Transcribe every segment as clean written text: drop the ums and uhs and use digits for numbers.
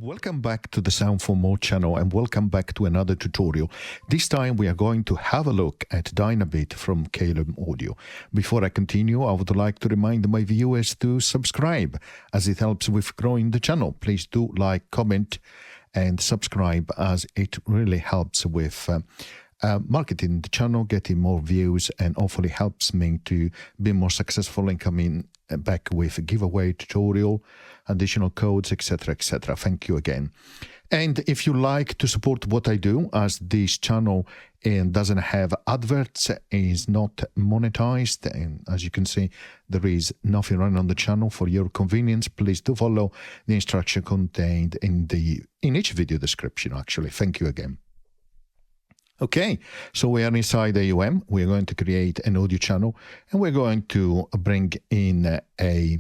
Welcome back to the Sound for More channel and welcome back to another tutorial. This time we are going to have a look at DynaBit from Caelum Audio. Before I continue, I would like to remind my viewers to subscribe as it helps with growing the channel. Please do like, comment and subscribe as it really helps with marketing the channel, getting more views, and hopefully helps me to be more successful in coming back with a giveaway tutorial, additional codes, etc, etc. Thank you again. And if you like to support what I do, as this channel doesn't have adverts, is not monetized, and as you can see there is nothing running on the channel, for your convenience please do follow the instruction contained in each video description. Actually, thank you again. Okay, so we are inside AUM. We're going to create an audio channel and we're going to bring in a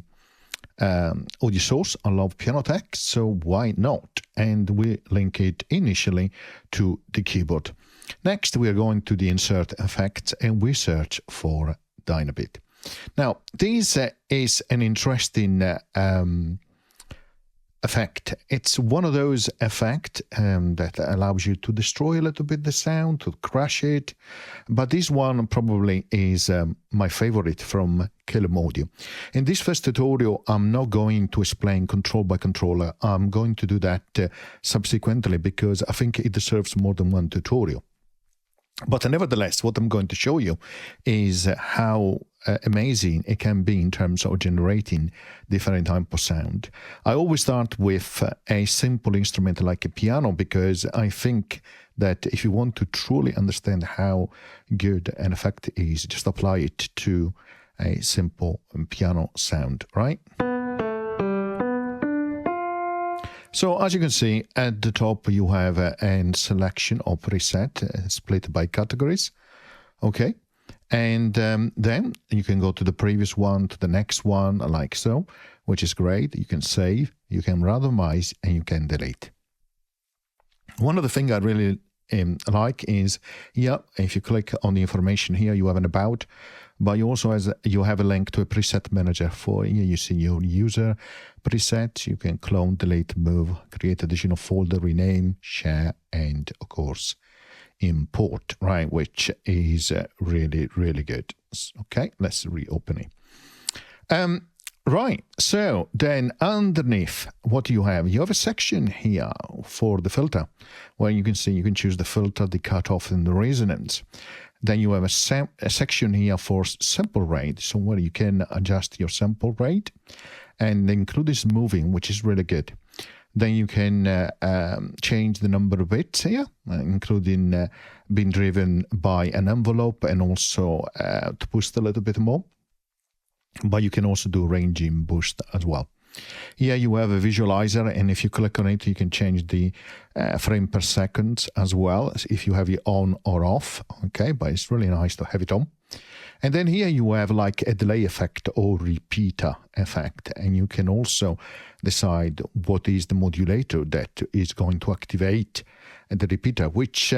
audio source. I love piano text, so why not? And we link it initially to the keyboard. Next, we are going to the insert effects and we search for DynaBit. Now, this is an interesting effect. It's one of those effects that allows you to destroy a little bit the sound, to crash it, but this one probably is my favorite from Caelum Audio. In this first tutorial, I'm not going to explain control by controller. I'm going to do that subsequently because I think it deserves more than one tutorial. But nevertheless, what I'm going to show you is how amazing it can be in terms of generating different type of sound. I always start with a simple instrument like a piano because I think that if you want to truly understand how good an effect is, just apply it to a simple piano sound, right? So as you can see at the top you have a selection of preset split by categories. Okay, and then you can go to the previous one, to the next one, like so, which is great. You can save, you can randomize, and you can delete. One of the things I really like is, if you click on the information here, you have an about, but you also have a link to a preset manager. For here you see your user presets. You can clone, delete, move, create additional folder, rename, share, and of course import, right, which is really, really good. Okay, let's reopen it. Right, so then underneath, what do you have? You have a section here for the filter, where you can see you can choose the filter, the cutoff, and the resonance. Then you have a section here for sample rate, so where you can adjust your sample rate and include this moving, which is really good. Then you can change the number of bits here, including being driven by an envelope and also to boost a little bit more. But you can also do ranging boost as well. Here you have a visualizer, and if you click on it, you can change the frame per second as well, if you have it on or off. Okay, but it's really nice to have it on. And then here you have like a delay effect or repeater effect, and you can also decide what is the modulator that is going to activate the repeater, which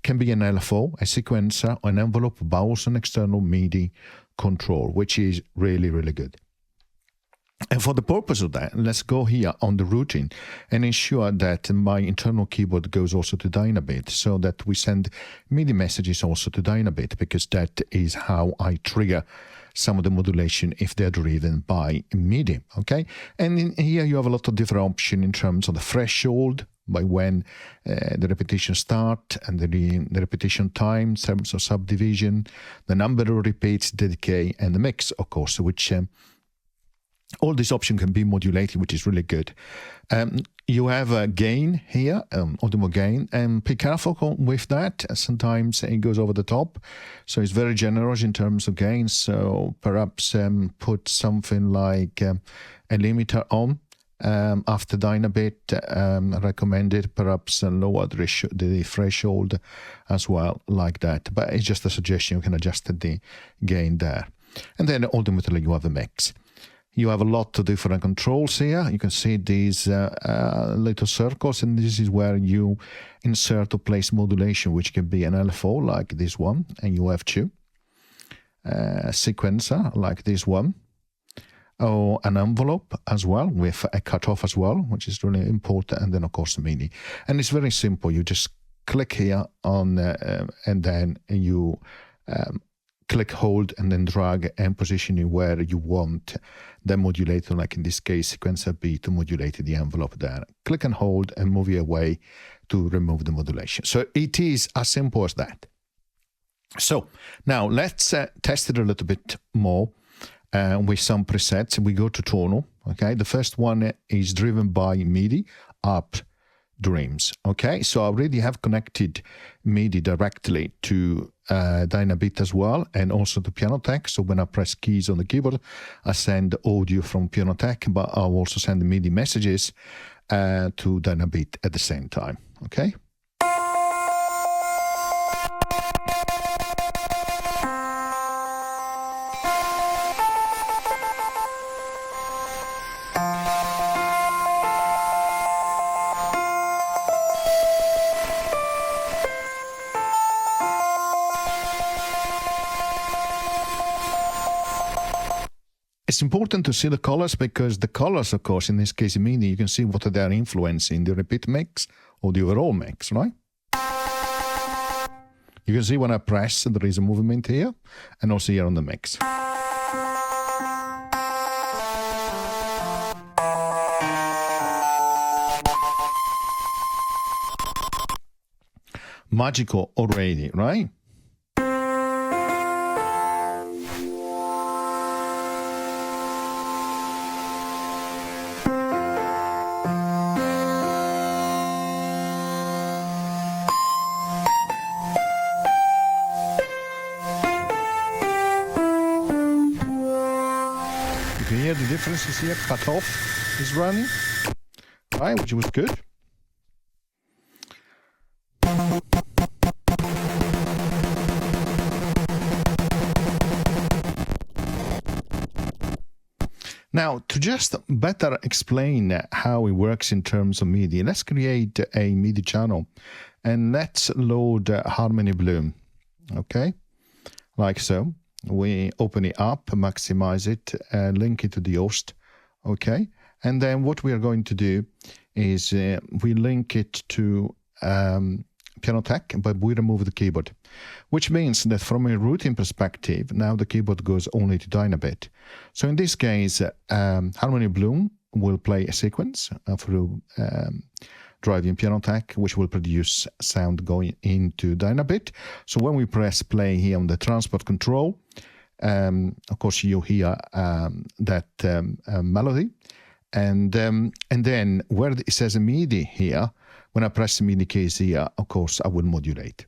can be an LFO, a sequencer, an envelope, but also an external MIDI control, which is really, really good. And for the purpose of that, let's go here on the routing and ensure that my internal keyboard goes also to DynaBit, so that we send MIDI messages also to DynaBit, because that is how I trigger some of the modulation if they're driven by MIDI. Okay, and in here you have a lot of different options in terms of the threshold, by when the repetition start, and the repetition time, terms of subdivision, the number of repeats, the decay, and the mix, of course, which all these options can be modulated, which is really good. You have a gain here, audible gain, and be careful with that. Sometimes it goes over the top, so it's very generous in terms of gain. So perhaps put something like a limiter on. After DynaBit recommended, perhaps lower the threshold as well, like that. But it's just a suggestion. You can adjust the gain there, and then ultimately you have the mix. You have a lot of different controls here. You can see these little circles, and this is where you insert or place modulation, which can be an LFO like this one, and you have two. Sequencer like this one. or an envelope as well with a cutoff as well, which is really important, and then of course the MIDI. And it's very simple. You just click here on and then you click, hold, and then drag and position it where you want the modulator, like in this case sequencer B, to modulate the envelope there. Click and hold and move it away to remove the modulation. So it is as simple as that. So now let's test it a little bit more with some presets. We go to tonal. Okay, the first one is driven by MIDI up dreams. Okay, so I already have connected MIDI directly to DynaBit as well, and also to Pianotech. So when I press keys on the keyboard, I send audio from Pianotech, but I'll also send the MIDI messages to DynaBit at the same time. Okay. It's important to see the colors, because the colors, of course, in this case, MIDI, you can see what they are influencing the repeat mix or the overall mix, right? You can see when I press, there is a movement here, and also here on the mix. Magical already, right? You can hear the differences here. Cutoff is running, right, which was good. Now, to just better explain how it works in terms of MIDI, let's create a MIDI channel and let's load Harmony Bloom, okay, like so. We open it up, maximize it, link it to the host, okay, and then what we are going to do is we link it to Pianotech, but we remove the keyboard, which means that from a routing perspective, now the keyboard goes only to DynaBit. So in this case, Harmony Bloom will play a sequence through driving Pianotech, which will produce sound going into DynaBit. So when we press play here on the transport control, of course you hear that melody, and then where it says MIDI here, when I press the MIDI keys here, of course I will modulate.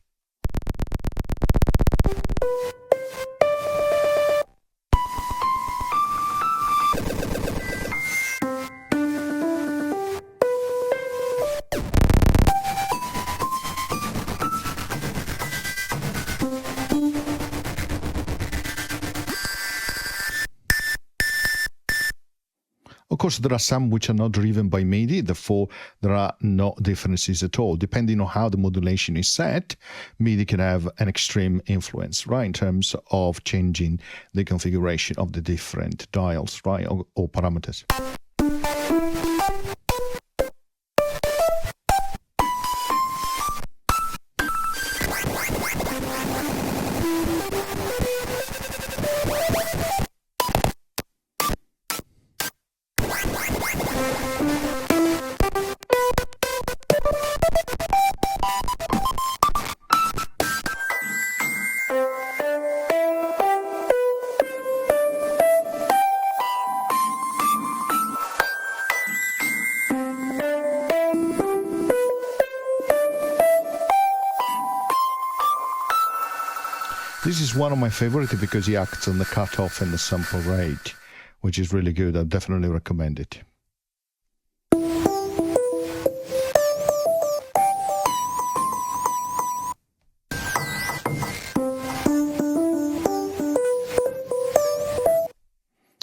Of course, there are some which are not driven by MIDI, therefore there are no differences at all. Depending on how the modulation is set, MIDI can have an extreme influence, right, in terms of changing the configuration of the different dials, right, or parameters. This is one of my favorites because he acts on the cutoff and the sample rate, which is really good. I definitely recommend it.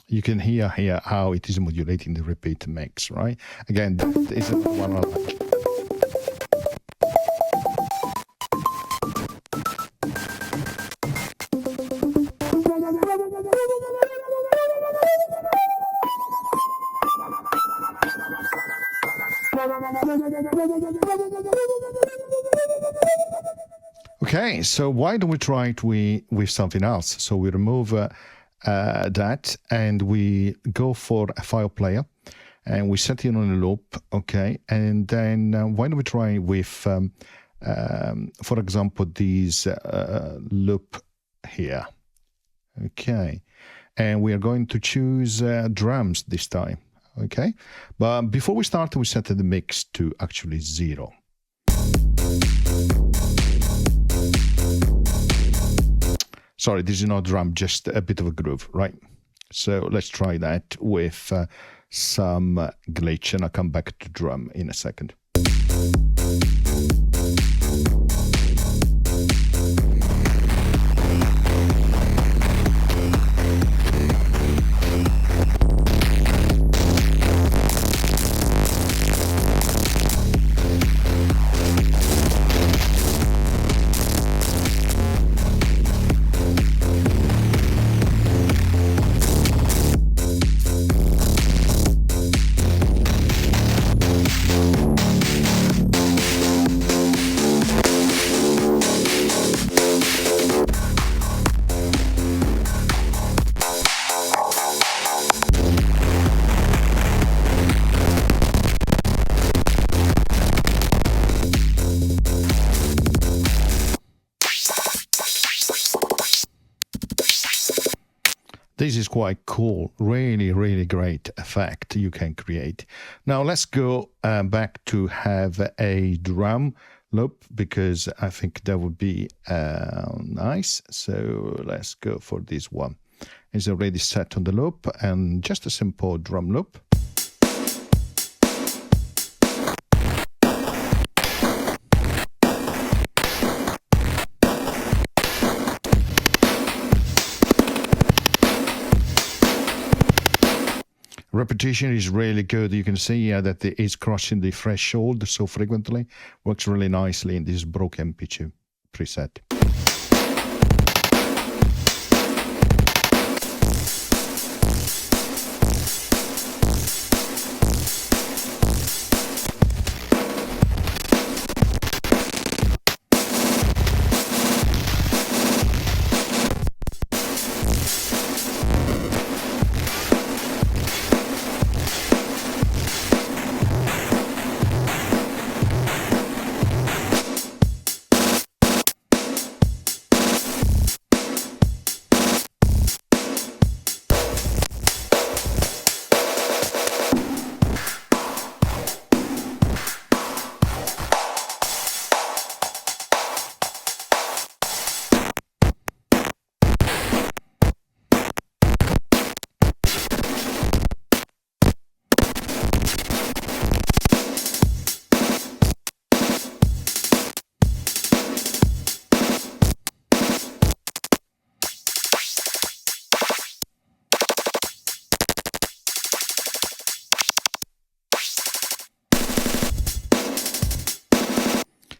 You can hear here how it is modulating the repeat mix, right? Again, that is one I like. Okay, so why don't we try it with something else? So we remove that and we go for a file player and we set it on a loop, okay? And then why don't we try with, for example, this loop here, okay? And we are going to choose drums this time, okay? But before we start, we set the mix to actually 0. Sorry, this is not drum, just a bit of a groove, right? So let's try that with some glitch, and I'll come back to drum in a second. This is quite cool, really, really great effect you can create. Now let's go back to have a drum loop, because I think that would be nice. So let's go for this one. It's already set on the loop, and just a simple drum loop. Repetition is really good. You can see that it is crossing the threshold so frequently. Works really nicely in this broken pitch preset.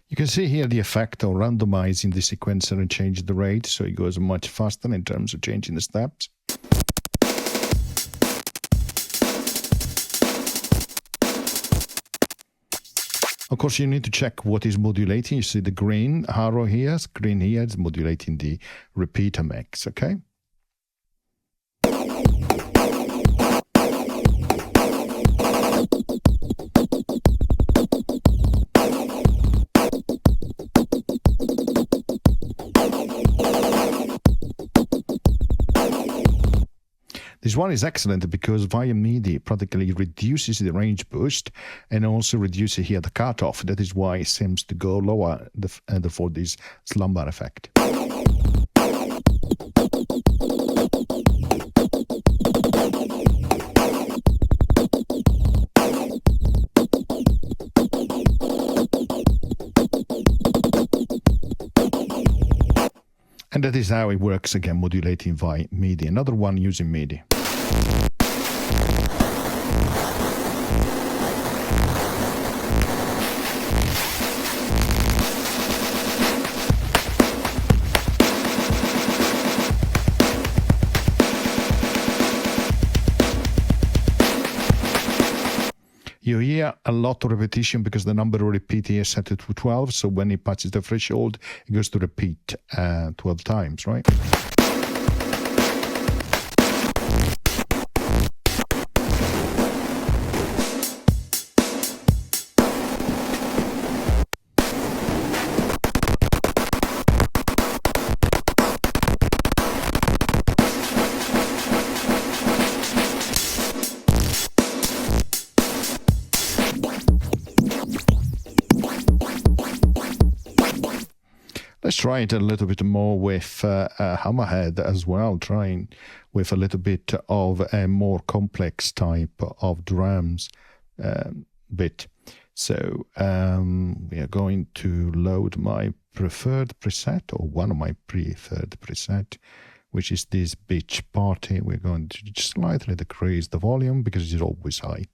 You can see here the effect of randomizing the sequencer and change the rate, so it goes much faster in terms of changing the steps. Of course, you need to check what is modulating. You see the green arrow here, green here is modulating the repeater mix, okay? This one is excellent because via MIDI practically reduces the range boost and also reduces here the cutoff. That is why it seems to go lower for this slumber effect. And that is how it works again, modulating via MIDI. Another one using MIDI. You hear a lot of repetition because the number of repeat here is set to 12. So when it passes the threshold, it goes to repeat 12 times, right? Let's try it a little bit more with hammerhead as well, trying with a little bit of a more complex type of drums bit. So we are going to load my preferred preset, or one of my preferred preset, which is this bitch party. We're going to just slightly decrease the volume because it's always high.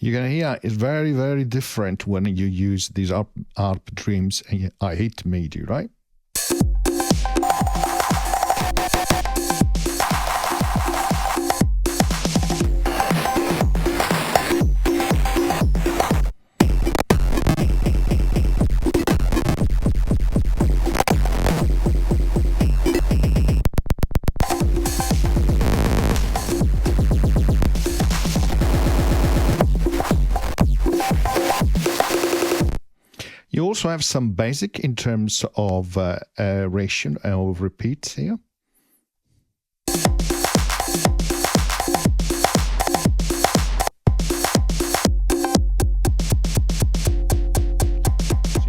You're going to hear it's very, very different when you use these ARP dreams and I hate MIDI, right? You also have some basic in terms of ratio of repeats here. So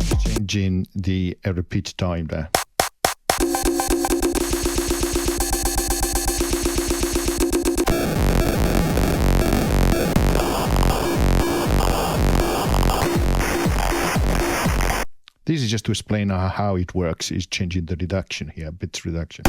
you're changing the repeat time there. This is just to explain how it works. Is changing the reduction here, bits reduction.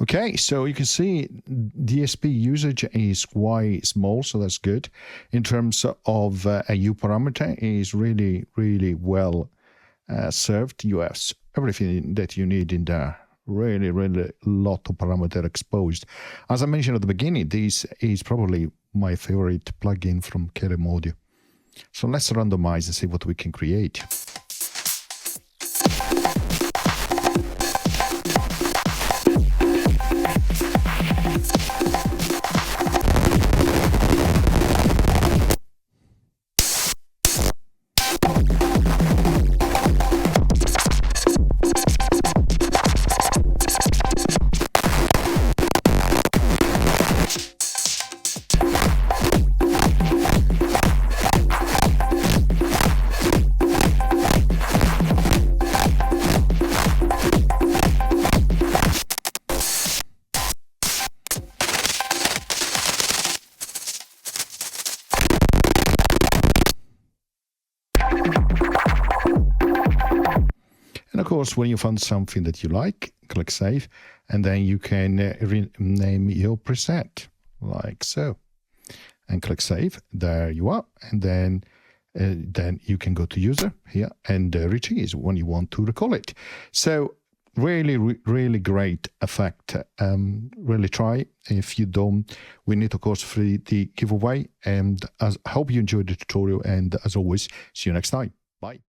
Okay, so you can see DSP usage is quite small, so that's good. In terms of a U parameter, is really, really well served. You have everything that you need in there. Really, really lot of parameter exposed. As I mentioned at the beginning, this is probably my favorite plugin from Caelum Audio. So let's randomize and see what we can create. And of course, when you find something that you like, click Save, and then you can rename your preset, like so. And click Save, there you are, and then you can go to User here and retrieve when you want to recall it. So really, really great effect. Really try. If you don't, we need, of course, free the giveaway. And I hope you enjoyed the tutorial, and as always, see you next time. Bye.